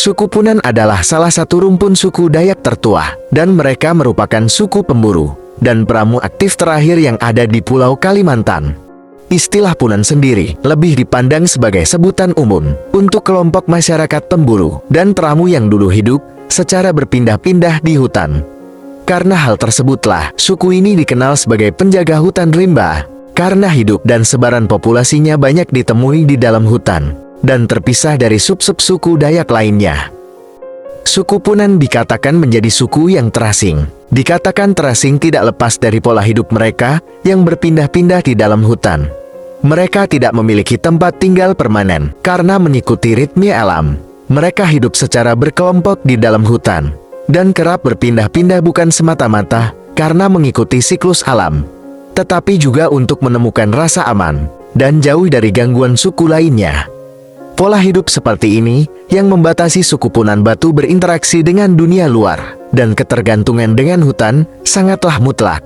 Suku Punan adalah salah satu rumpun suku Dayak tertua, dan mereka merupakan suku pemburu dan pramu aktif terakhir yang ada di Pulau Kalimantan. Istilah Punan sendiri lebih dipandang sebagai sebutan umum untuk kelompok masyarakat pemburu dan pramu yang dulu hidup secara berpindah-pindah di hutan. Karena hal tersebutlah, suku ini dikenal sebagai penjaga hutan rimba, karena hidup dan sebaran populasinya banyak ditemui di dalam hutan, dan terpisah dari sub-sub suku Dayak lainnya. Suku Punan dikatakan menjadi suku yang terasing. Dikatakan terasing tidak lepas dari pola hidup mereka yang berpindah-pindah di dalam hutan. Mereka tidak memiliki tempat tinggal permanen karena mengikuti ritme alam. Mereka hidup secara berkelompok di dalam hutan, dan kerap berpindah-pindah bukan semata-mata karena mengikuti siklus alam, tetapi juga untuk menemukan rasa aman dan jauh dari gangguan suku lainnya. Pola hidup seperti ini yang membatasi suku Punan Batu berinteraksi dengan dunia luar, dan ketergantungan dengan hutan sangatlah mutlak.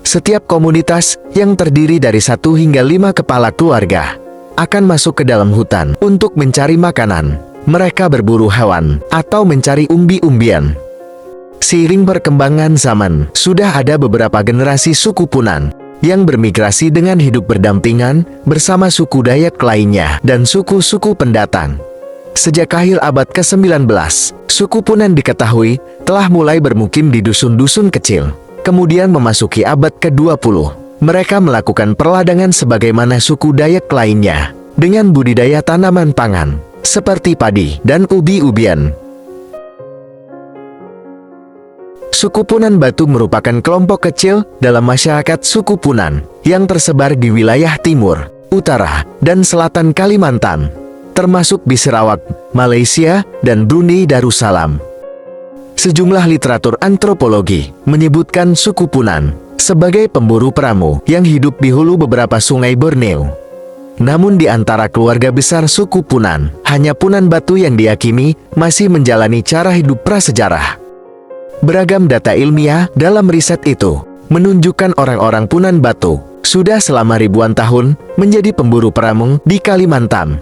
Setiap komunitas yang terdiri dari 1 hingga 5 kepala keluarga akan masuk ke dalam hutan untuk mencari makanan. Mereka berburu hewan atau mencari umbi-umbian. Seiring perkembangan zaman, sudah ada beberapa generasi suku Punan yang bermigrasi dengan hidup berdampingan bersama suku Dayak lainnya dan suku-suku pendatang. Sejak akhir abad ke-19, suku Punan diketahui telah mulai bermukim di dusun-dusun kecil. Kemudian memasuki abad ke-20, mereka melakukan perladangan sebagaimana suku Dayak lainnya dengan budidaya tanaman pangan seperti padi dan ubi-ubian. Suku Punan Batu merupakan kelompok kecil dalam masyarakat suku Punan yang tersebar di wilayah timur, utara, dan selatan Kalimantan, termasuk di Sarawak, Malaysia, dan Brunei Darussalam. Sejumlah literatur antropologi menyebutkan suku Punan sebagai pemburu pramu yang hidup di hulu beberapa sungai Borneo. Namun di antara keluarga besar suku Punan, hanya Punan Batu yang diyakini masih menjalani cara hidup prasejarah. Beragam data ilmiah dalam riset itu menunjukkan orang-orang Punan Batu sudah selama ribuan tahun menjadi pemburu pramu di Kalimantan.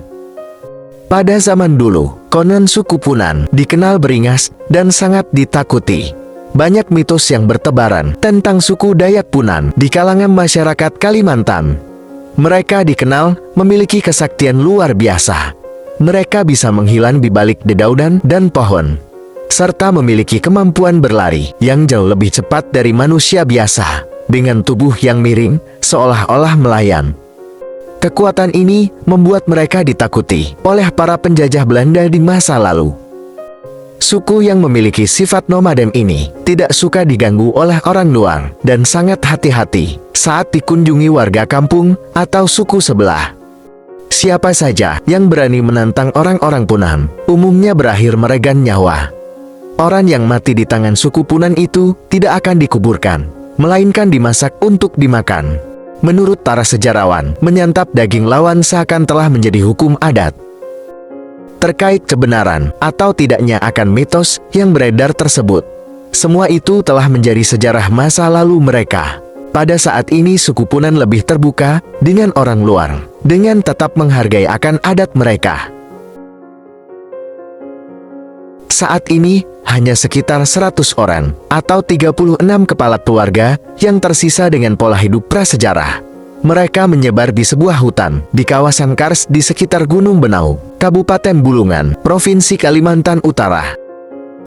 Pada zaman dulu, konon suku Punan dikenal beringas dan sangat ditakuti. Banyak mitos yang bertebaran tentang suku Dayak Punan di kalangan masyarakat Kalimantan. Mereka dikenal memiliki kesaktian luar biasa. Mereka bisa menghilang di balik dedaunan dan pohon, serta memiliki kemampuan berlari yang jauh lebih cepat dari manusia biasa, dengan tubuh yang miring, seolah-olah melayang. Kekuatan ini membuat mereka ditakuti oleh para penjajah Belanda di masa lalu. Suku yang memiliki sifat nomaden ini tidak suka diganggu oleh orang luar dan sangat hati-hati saat dikunjungi warga kampung atau suku sebelah. Siapa saja yang berani menantang orang-orang Punan umumnya berakhir meregan nyawa. Orang yang mati di tangan suku Punan itu tidak akan dikuburkan, melainkan dimasak untuk dimakan. Menurut para sejarawan, menyantap daging lawan seakan telah menjadi hukum adat. Terkait kebenaran atau tidaknya akan mitos yang beredar tersebut, semua itu telah menjadi sejarah masa lalu mereka. Pada saat ini suku Punan lebih terbuka dengan orang luar, dengan tetap menghargai akan adat mereka. Saat ini, hanya sekitar 100 orang atau 36 kepala keluarga yang tersisa dengan pola hidup prasejarah. Mereka menyebar di sebuah hutan di kawasan Kars di sekitar Gunung Benau, Kabupaten Bulungan, Provinsi Kalimantan Utara.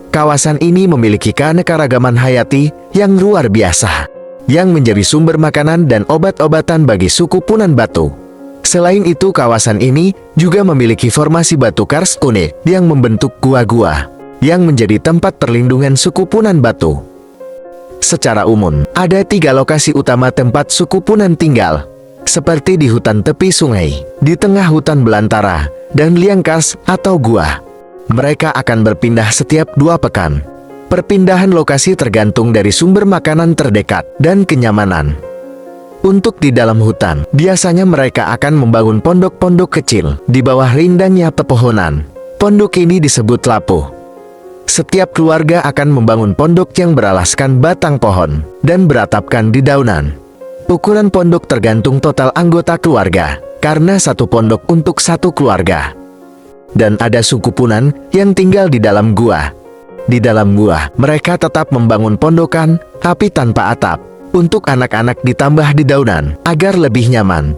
Kawasan ini memiliki keanekaragaman hayati yang luar biasa, yang menjadi sumber makanan dan obat-obatan bagi suku Punan Batu. Selain itu, kawasan ini juga memiliki formasi batu Kars unik yang membentuk gua-gua, yang menjadi tempat perlindungan suku Punan Batu. Secara umum, ada 3 lokasi utama tempat suku Punan tinggal, seperti di hutan tepi sungai, di tengah hutan belantara, dan liang Kars atau gua. Mereka akan berpindah setiap 2 pekan. Perpindahan lokasi tergantung dari sumber makanan terdekat dan kenyamanan. Untuk di dalam hutan, biasanya mereka akan membangun pondok-pondok kecil di bawah rindangnya pepohonan. Pondok ini disebut lapuh. Setiap keluarga akan membangun pondok yang beralaskan batang pohon dan beratapkan dedaunan. Ukuran pondok tergantung total anggota keluarga, karena 1 pondok untuk 1 keluarga. dan ada suku Punan yang tinggal di dalam gua. Di dalam gua, mereka tetap membangun pondokan, tapi tanpa atap, untuk anak-anak ditambah dedaunan, agar lebih nyaman.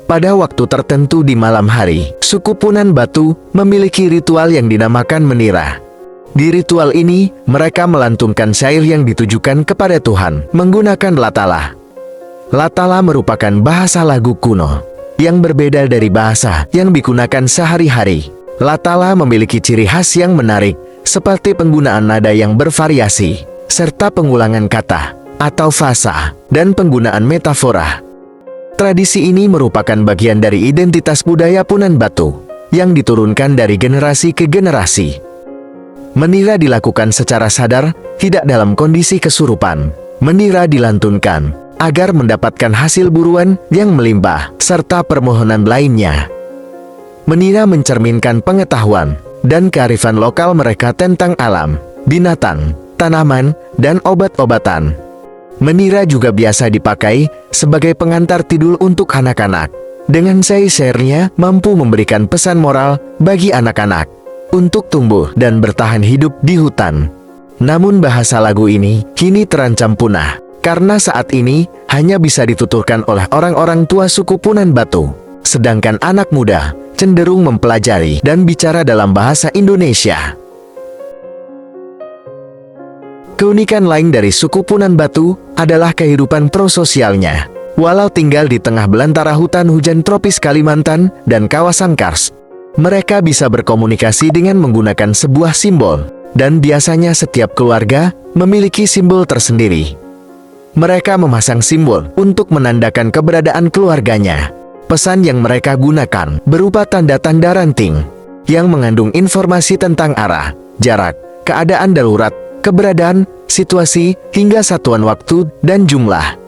Pada waktu tertentu di malam hari, suku Punan Batu memiliki ritual yang dinamakan menira. Di ritual ini, mereka melantunkan syair yang ditujukan kepada Tuhan, menggunakan latala. Latala merupakan bahasa lagu kuno, yang berbeda dari bahasa yang digunakan sehari-hari. Latala memiliki ciri khas yang menarik, seperti penggunaan nada yang bervariasi, serta pengulangan kata, atau fasa, dan penggunaan metafora. Tradisi ini merupakan bagian dari identitas budaya Punan Batu, yang diturunkan dari generasi ke generasi. Menira dilakukan secara sadar, tidak dalam kondisi kesurupan. Menira dilantunkan agar mendapatkan hasil buruan yang melimpah, serta permohonan lainnya. Menira mencerminkan pengetahuan dan kearifan lokal mereka tentang alam, binatang, tanaman, dan obat-obatan. Menira juga biasa dipakai sebagai pengantar tidur untuk anak-anak. Dengan syair-syairnya mampu memberikan pesan moral bagi anak-anak untuk tumbuh dan bertahan hidup di hutan. Namun bahasa lagu ini kini terancam punah, karena saat ini hanya bisa dituturkan oleh orang-orang tua suku Punan Batu, sedangkan anak muda cenderung mempelajari dan bicara dalam bahasa Indonesia. Keunikan lain dari suku Punan Batu adalah kehidupan prososialnya. Walau tinggal di tengah belantara hutan hujan tropis Kalimantan dan kawasan Kars, mereka bisa berkomunikasi dengan menggunakan sebuah simbol, dan biasanya setiap keluarga memiliki simbol tersendiri. Mereka memasang simbol untuk menandakan keberadaan keluarganya. Pesan yang mereka gunakan berupa tanda-tanda ranting yang mengandung informasi tentang arah, jarak, keadaan darurat, keberadaan, situasi, hingga satuan waktu dan jumlah.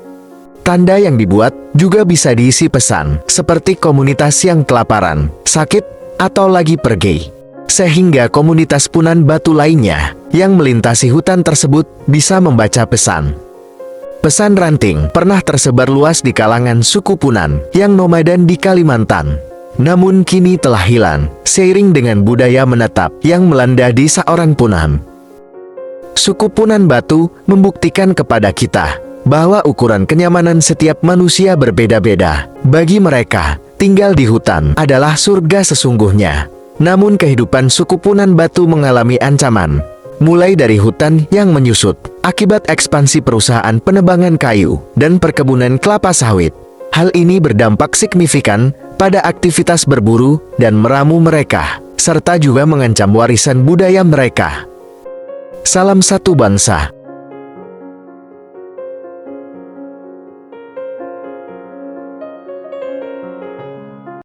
Tanda yang dibuat juga bisa diisi pesan, seperti komunitas yang kelaparan, sakit, atau lagi pergi. Sehingga komunitas Punan Batu lainnya yang melintasi hutan tersebut bisa membaca pesan. Pesan ranting pernah tersebar luas di kalangan suku Punan yang nomaden di Kalimantan. Namun kini telah hilang, seiring dengan budaya menetap yang melanda di seorang Punan. Suku Punan Batu membuktikan kepada kita bahwa ukuran kenyamanan setiap manusia berbeda-beda. Bagi mereka, tinggal di hutan adalah surga sesungguhnya. Namun kehidupan suku Punan Batu mengalami ancaman, mulai dari hutan yang menyusut akibat ekspansi perusahaan penebangan kayu dan perkebunan kelapa sawit. Hal ini berdampak signifikan pada aktivitas berburu dan meramu mereka, serta juga mengancam warisan budaya mereka. Salam satu bangsa.